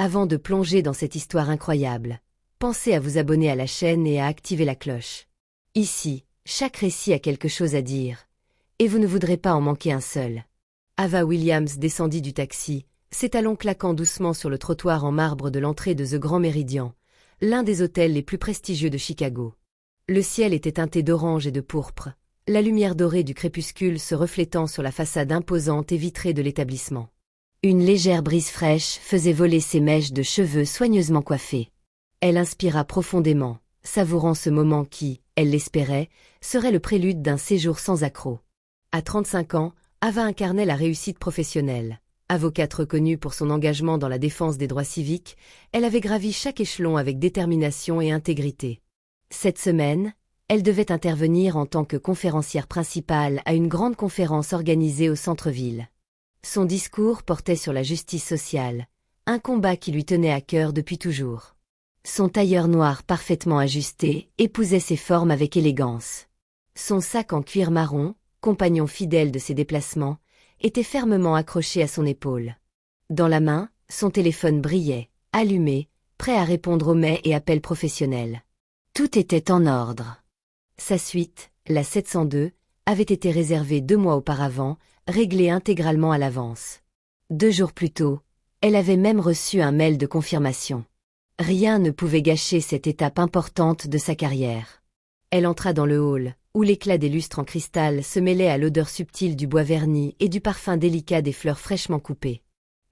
Avant de plonger dans cette histoire incroyable, pensez à vous abonner à la chaîne et à activer la cloche. Ici, chaque récit a quelque chose à dire, et vous ne voudrez pas en manquer un seul. Ava Williams descendit du taxi, ses talons claquant doucement sur le trottoir en marbre de l'entrée de The Grand Méridien, l'un des hôtels les plus prestigieux de Chicago. Le ciel était teinté d'orange et de pourpre, la lumière dorée du crépuscule se reflétant sur la façade imposante et vitrée de l'établissement. Une légère brise fraîche faisait voler ses mèches de cheveux soigneusement coiffées. Elle inspira profondément, savourant ce moment qui, elle l'espérait, serait le prélude d'un séjour sans accroc. À 35 ans, Ava incarnait la réussite professionnelle. Avocate reconnue pour son engagement dans la défense des droits civiques, elle avait gravi chaque échelon avec détermination et intégrité. Cette semaine, elle devait intervenir en tant que conférencière principale à une grande conférence organisée au centre-ville. Son discours portait sur la justice sociale, un combat qui lui tenait à cœur depuis toujours. Son tailleur noir parfaitement ajusté épousait ses formes avec élégance. Son sac en cuir marron, compagnon fidèle de ses déplacements, était fermement accroché à son épaule. Dans la main, son téléphone brillait, allumé, prêt à répondre aux mails et appels professionnels. Tout était en ordre. Sa suite, la 702, avait été réservée 2 mois auparavant, réglée intégralement à l'avance. 2 jours plus tôt, elle avait même reçu un mail de confirmation. Rien ne pouvait gâcher cette étape importante de sa carrière. Elle entra dans le hall, où l'éclat des lustres en cristal se mêlait à l'odeur subtile du bois verni et du parfum délicat des fleurs fraîchement coupées.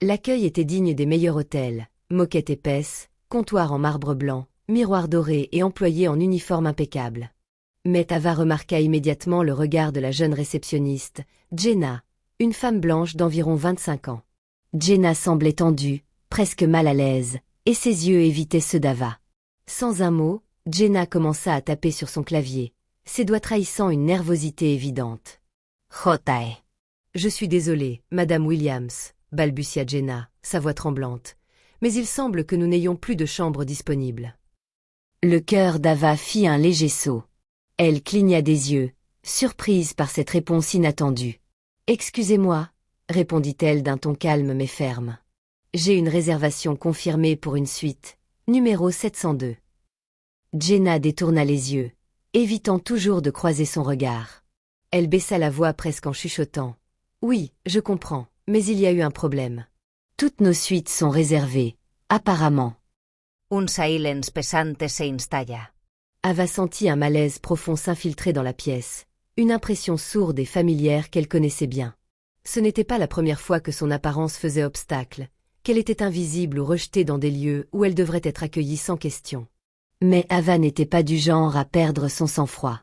L'accueil était digne des meilleurs hôtels, moquette épaisse, comptoir en marbre blanc, miroir doré et employés en uniforme impeccable. Mais Ava remarqua immédiatement le regard de la jeune réceptionniste, Jenna, une femme blanche d'environ 25 ans. Jenna semblait tendue, presque mal à l'aise, et ses yeux évitaient ceux d'Ava. Sans un mot, Jenna commença à taper sur son clavier, ses doigts trahissant une nervosité évidente. « Jotae. »« Je suis désolée, Madame Williams, » balbutia Jenna, sa voix tremblante, « mais il semble que nous n'ayons plus de chambre disponible. » Le cœur d'Ava fit un léger saut. Elle cligna des yeux, surprise par cette réponse inattendue. « Excusez-moi, » répondit-elle d'un ton calme mais ferme. « J'ai une réservation confirmée pour une suite, numéro 702. » Jenna détourna les yeux, évitant toujours de croiser son regard. Elle baissa la voix presque en chuchotant. « Oui, je comprends, mais il y a eu un problème. Toutes nos suites sont réservées, apparemment. » Un silence pesante se installa. Ava sentit un malaise profond s'infiltrer dans la pièce, une impression sourde et familière qu'elle connaissait bien. Ce n'était pas la première fois que son apparence faisait obstacle, qu'elle était invisible ou rejetée dans des lieux où elle devrait être accueillie sans question. Mais Ava n'était pas du genre à perdre son sang-froid.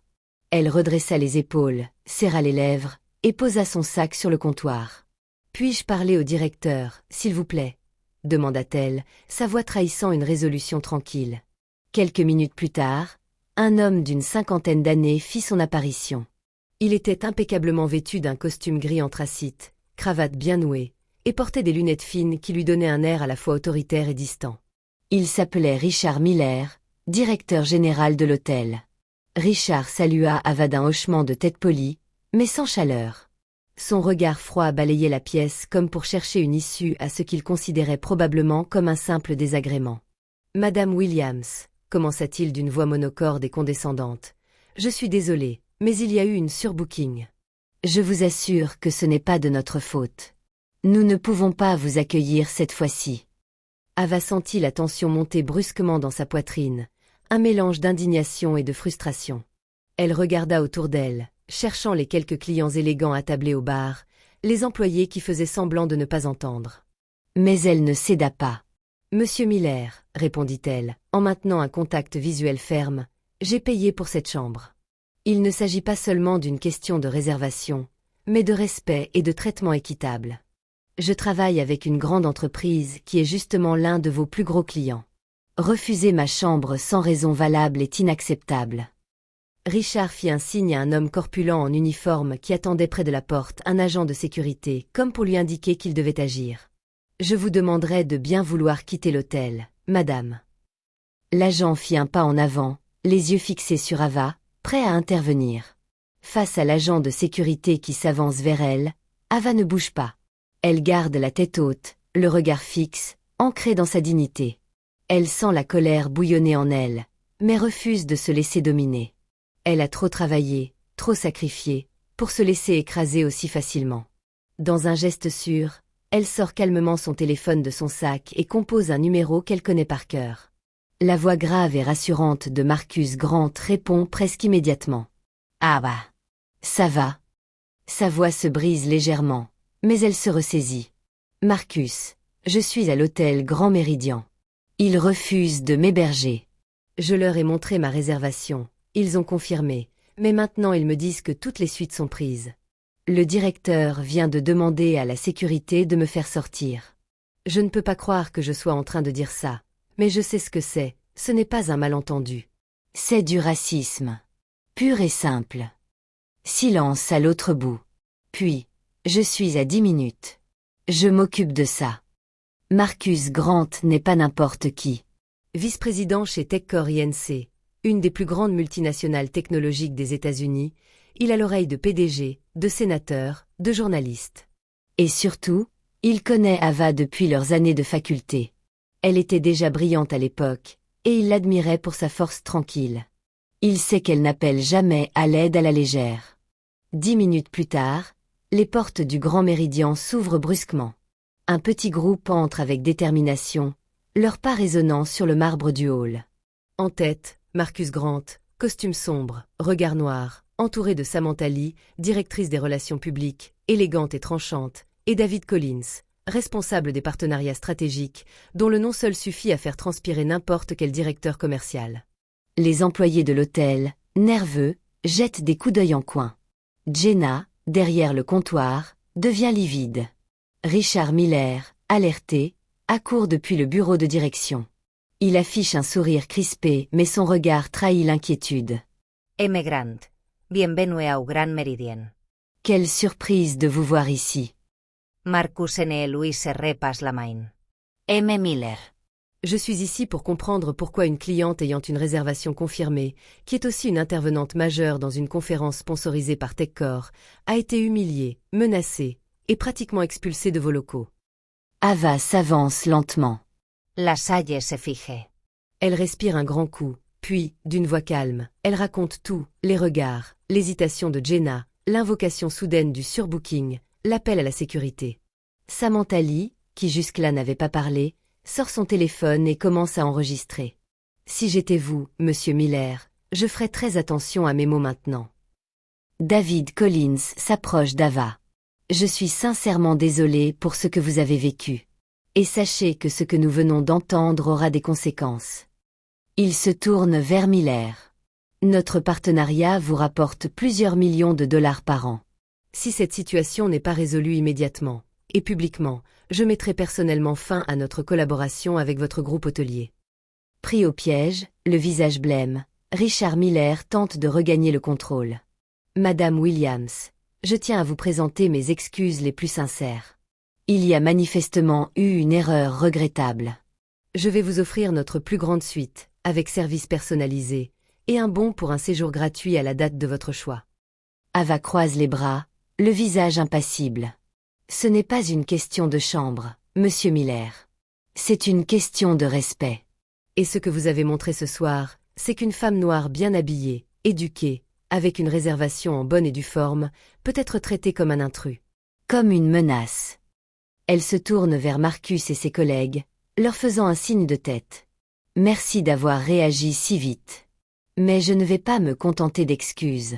Elle redressa les épaules, serra les lèvres, et posa son sac sur le comptoir. « Puis-je parler au directeur, s'il vous plaît ?» demanda-t-elle, sa voix trahissant une résolution tranquille. Quelques minutes plus tard, un homme d'une 50aine d'années fit son apparition. Il était impeccablement vêtu d'un costume gris anthracite, cravate bien nouée, et portait des lunettes fines qui lui donnaient un air à la fois autoritaire et distant. Il s'appelait Richard Miller, directeur général de l'hôtel. Richard salua Ava d'un hochement de tête poli, mais sans chaleur. Son regard froid balayait la pièce comme pour chercher une issue à ce qu'il considérait probablement comme un simple désagrément. « Madame Williams », commença-t-il d'une voix monocorde et condescendante, « je suis désolé, mais il y a eu une surbooking. Je vous assure que ce n'est pas de notre faute. Nous ne pouvons pas vous accueillir cette fois-ci. » Ava sentit la tension monter brusquement dans sa poitrine, un mélange d'indignation et de frustration. Elle regarda autour d'elle, cherchant les quelques clients élégants attablés au bar, les employés qui faisaient semblant de ne pas entendre. Mais elle ne céda pas. « Monsieur Miller, » répondit-elle, en maintenant un contact visuel ferme, « j'ai payé pour cette chambre. Il ne s'agit pas seulement d'une question de réservation, mais de respect et de traitement équitable. Je travaille avec une grande entreprise qui est justement l'un de vos plus gros clients. Refuser ma chambre sans raison valable est inacceptable. » Richard fit un signe à un homme corpulent en uniforme qui attendait près de la porte, un agent de sécurité, comme pour lui indiquer qu'il devait agir. « Je vous demanderai de bien vouloir quitter l'hôtel, madame. » L'agent fit un pas en avant, les yeux fixés sur Ava, prêt à intervenir. Face à l'agent de sécurité qui s'avance vers elle, Ava ne bouge pas. Elle garde la tête haute, le regard fixe, ancrée dans sa dignité. Elle sent la colère bouillonner en elle, mais refuse de se laisser dominer. Elle a trop travaillé, trop sacrifié, pour se laisser écraser aussi facilement. Dans un geste sûr, elle sort calmement son téléphone de son sac et compose un numéro qu'elle connaît par cœur. La voix grave et rassurante de Marcus Grant répond presque immédiatement. « Ava. Ça va ?» Sa voix se brise légèrement, mais elle se ressaisit. « Marcus, je suis à l'hôtel Grand Méridien. Ils refusent de m'héberger. Je leur ai montré ma réservation, ils ont confirmé, mais maintenant ils me disent que toutes les suites sont prises. Le directeur vient de demander à la sécurité de me faire sortir. Je ne peux pas croire que je sois en train de dire ça, mais je sais ce que c'est, ce n'est pas un malentendu. C'est du racisme. Pur et simple. » Silence à l'autre bout. Puis, je suis à 10 minutes. Je m'occupe de ça. Marcus Grant n'est pas n'importe qui. Vice-président chez TechCore Inc., une des plus grandes multinationales technologiques des États-Unis, il a l'oreille de PDG, de sénateur, de journaliste. Et surtout, il connaît Ava depuis leurs années de faculté. Elle était déjà brillante à l'époque, et il l'admirait pour sa force tranquille. Il sait qu'elle n'appelle jamais à l'aide à la légère. 10 minutes plus tard, les portes du Grand Méridien s'ouvrent brusquement. Un petit groupe entre avec détermination, leurs pas résonnant sur le marbre du hall. En tête, Marcus Grant, costume sombre, regard noir, entouré de Samantha Lee, directrice des relations publiques, élégante et tranchante, et David Collins, responsable des partenariats stratégiques, dont le nom seul suffit à faire transpirer n'importe quel directeur commercial. Les employés de l'hôtel, nerveux, jettent des coups d'œil en coin. Jenna, derrière le comptoir, devient livide. Richard Miller, alerté, accourt depuis le bureau de direction. Il affiche un sourire crispé, mais son regard trahit l'inquiétude. M. Grant, bienvenue au Grand Méridien. Quelle surprise de vous voir ici. Marcus N. Louis repasse la main. M. Miller. Je suis ici pour comprendre pourquoi une cliente ayant une réservation confirmée, qui est aussi une intervenante majeure dans une conférence sponsorisée par TechCore, a été humiliée, menacée et pratiquement expulsée de vos locaux. Ava s'avance lentement. La Salle se fige. Elle respire un grand coup, puis, d'une voix calme, elle raconte tout, les regards, l'hésitation de Jenna, l'invocation soudaine du surbooking, l'appel à la sécurité. Samantha Lee, qui jusque-là n'avait pas parlé, sort son téléphone et commence à enregistrer. Si j'étais vous, monsieur Miller, je ferais très attention à mes mots maintenant. David Collins s'approche d'Ava. Je suis sincèrement désolé pour ce que vous avez vécu. Et sachez que ce que nous venons d'entendre aura des conséquences. Il se tourne vers Miller. Notre partenariat vous rapporte plusieurs millions de dollars par an. Si cette situation n'est pas résolue immédiatement, et publiquement, je mettrai personnellement fin à notre collaboration avec votre groupe hôtelier. Pris au piège, le visage blême, Richard Miller tente de regagner le contrôle. Madame Williams, je tiens à vous présenter mes excuses les plus sincères. Il y a manifestement eu une erreur regrettable. Je vais vous offrir notre plus grande suite, avec service personnalisé, et un bon pour un séjour gratuit à la date de votre choix. Ava croise les bras, le visage impassible. Ce n'est pas une question de chambre, monsieur Miller. C'est une question de respect. Et ce que vous avez montré ce soir, c'est qu'une femme noire bien habillée, éduquée, avec une réservation en bonne et due forme, peut être traitée comme un intrus. Comme une menace. Elle se tourne vers Marcus et ses collègues, leur faisant un signe de tête. Merci d'avoir réagi si vite. Mais je ne vais pas me contenter d'excuses.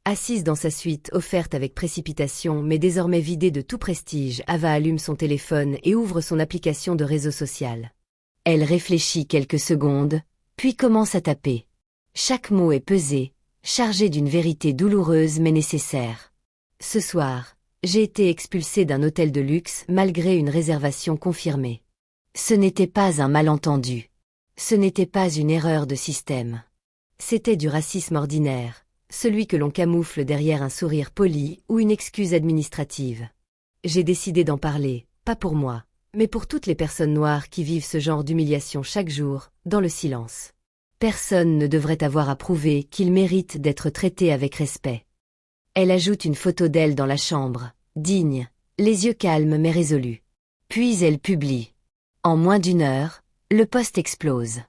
Assise dans sa suite offerte avec précipitation mais désormais vidée de tout prestige, Ava allume son téléphone et ouvre son application de réseau social. Elle réfléchit quelques secondes, puis commence à taper. Chaque mot est pesé, chargé d'une vérité douloureuse mais nécessaire. Ce soir, j'ai été expulsée d'un hôtel de luxe malgré une réservation confirmée. Ce n'était pas un malentendu. Ce n'était pas une erreur de système. C'était du racisme ordinaire, celui que l'on camoufle derrière un sourire poli ou une excuse administrative. J'ai décidé d'en parler, pas pour moi, mais pour toutes les personnes noires qui vivent ce genre d'humiliation chaque jour, dans le silence. Personne ne devrait avoir à prouver qu'il mérite d'être traité avec respect. Elle ajoute une photo d'elle dans la chambre, digne, les yeux calmes mais résolus. Puis elle publie. En moins d'une heure, le post explose.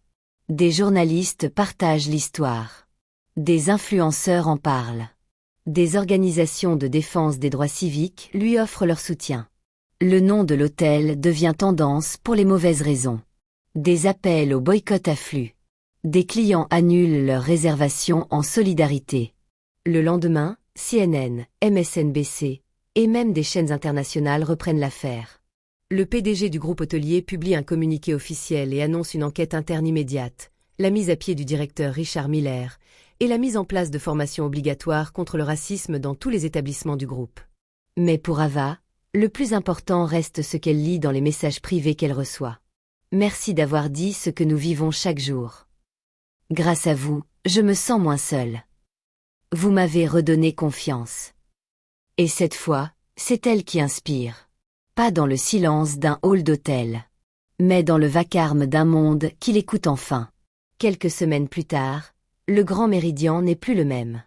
Des journalistes partagent l'histoire. Des influenceurs en parlent. Des organisations de défense des droits civiques lui offrent leur soutien. Le nom de l'hôtel devient tendance pour les mauvaises raisons. Des appels au boycott affluent. Des clients annulent leurs réservations en solidarité. Le lendemain, CNN, MSNBC et même des chaînes internationales reprennent l'affaire. Le PDG du groupe hôtelier publie un communiqué officiel et annonce une enquête interne immédiate, la mise à pied du directeur Richard Miller et la mise en place de formations obligatoires contre le racisme dans tous les établissements du groupe. Mais pour Ava, le plus important reste ce qu'elle lit dans les messages privés qu'elle reçoit. Merci d'avoir dit ce que nous vivons chaque jour. Grâce à vous, je me sens moins seule. Vous m'avez redonné confiance. Et cette fois, c'est elle qui inspire. Pas dans le silence d'un hall d'hôtel, mais dans le vacarme d'un monde qui l'écoute enfin. Quelques semaines plus tard, le Grand Méridien n'est plus le même.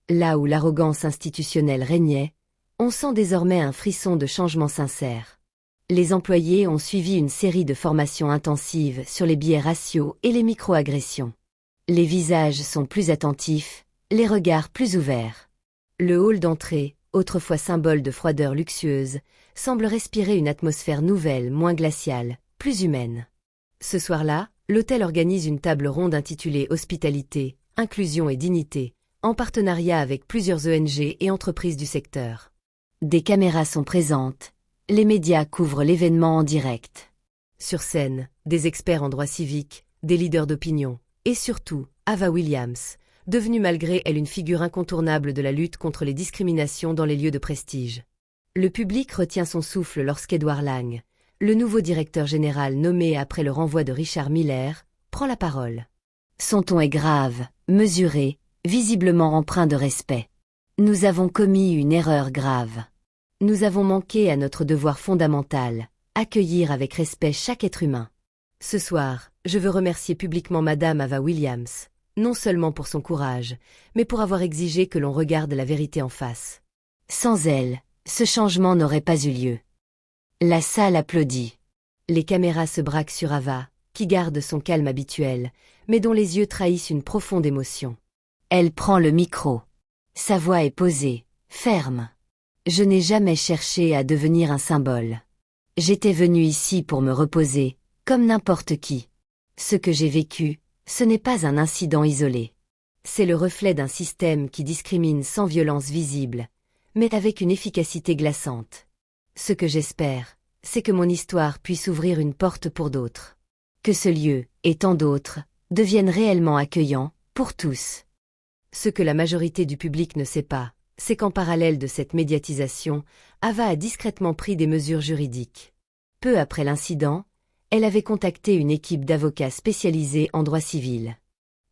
Là où l'arrogance institutionnelle régnait, on sent désormais un frisson de changement sincère. Les employés ont suivi une série de formations intensives sur les biais raciaux et les micro-agressions. Les visages sont plus attentifs, les regards plus ouverts. Le hall d'entrée, autrefois symbole de froideur luxueuse, semble respirer une atmosphère nouvelle, moins glaciale, plus humaine. Ce soir-là, l'hôtel organise une table ronde intitulée Hospitalité, Inclusion et Dignité, en partenariat avec plusieurs ONG et entreprises du secteur. Des caméras sont présentes, les médias couvrent l'événement en direct. Sur scène, des experts en droit civique, des leaders d'opinion, et surtout, Ava Williams, devenue malgré elle une figure incontournable de la lutte contre les discriminations dans les lieux de prestige. Le public retient son souffle lorsqu'Edward Lang, le nouveau directeur général nommé après le renvoi de Richard Miller, prend la parole. Son ton est grave, mesuré, visiblement empreint de respect. Nous avons commis une erreur grave. Nous avons manqué à notre devoir fondamental, accueillir avec respect chaque être humain. Ce soir, je veux remercier publiquement Madame Ava Williams, non seulement pour son courage, mais pour avoir exigé que l'on regarde la vérité en face. Sans elle, ce changement n'aurait pas eu lieu. La salle applaudit. Les caméras se braquent sur Ava, qui garde son calme habituel, mais dont les yeux trahissent une profonde émotion. Elle prend le micro. Sa voix est posée, ferme. Je n'ai jamais cherché à devenir un symbole. J'étais venue ici pour me reposer, comme n'importe qui. Ce que j'ai vécu, ce n'est pas un incident isolé. C'est le reflet d'un système qui discrimine sans violence visible, mais avec une efficacité glaçante. Ce que j'espère, c'est que mon histoire puisse ouvrir une porte pour d'autres. Que ce lieu, et tant d'autres, deviennent réellement accueillants, pour tous. Ce que la majorité du public ne sait pas, c'est qu'en parallèle de cette médiatisation, Ava a discrètement pris des mesures juridiques. Peu après l'incident, elle avait contacté une équipe d'avocats spécialisés en droit civil.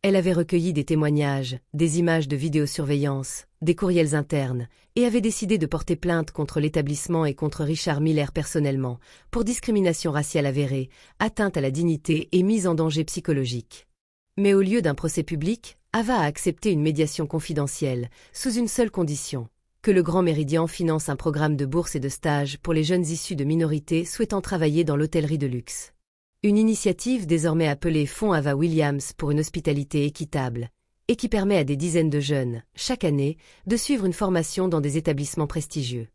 Elle avait recueilli des témoignages, des images de vidéosurveillance, des courriels internes, et avait décidé de porter plainte contre l'établissement et contre Richard Miller personnellement, pour discrimination raciale avérée, atteinte à la dignité et mise en danger psychologique. Mais au lieu d'un procès public, Ava a accepté une médiation confidentielle, sous une seule condition, que le Grand Méridien finance un programme de bourse et de stage pour les jeunes issus de minorités souhaitant travailler dans l'hôtellerie de luxe. Une initiative désormais appelée Fonds Ava Williams pour une hospitalité équitable, et qui permet à des dizaines de jeunes, chaque année, de suivre une formation dans des établissements prestigieux.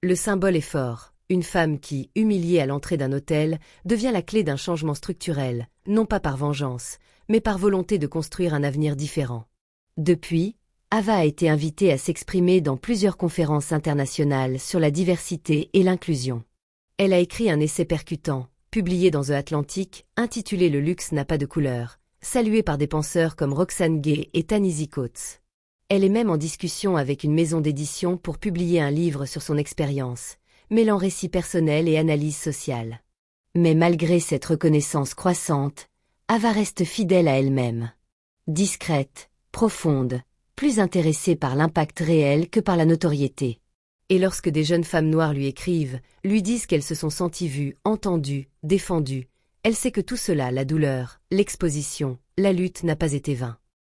Le symbole est fort, une femme qui, humiliée à l'entrée d'un hôtel, devient la clé d'un changement structurel, non pas par vengeance, mais par volonté de construire un avenir différent. Depuis, Ava a été invitée à s'exprimer dans plusieurs conférences internationales sur la diversité et l'inclusion. Elle a écrit un essai percutant, publié dans The Atlantic, intitulé Le luxe n'a pas de couleur, salué par des penseurs comme Roxane Gay et Ta-Nehisi Coates. Elle est même en discussion avec une maison d'édition pour publier un livre sur son expérience, mêlant récits personnels et analyse sociale. Mais malgré cette reconnaissance croissante, Ava reste fidèle à elle-même. Discrète, profonde, plus intéressée par l'impact réel que par la notoriété. Et lorsque des jeunes femmes noires lui écrivent, lui disent qu'elles se sont senties vues, entendues, défendues, elle sait que tout cela, la douleur, l'exposition, la lutte n'a pas été vain.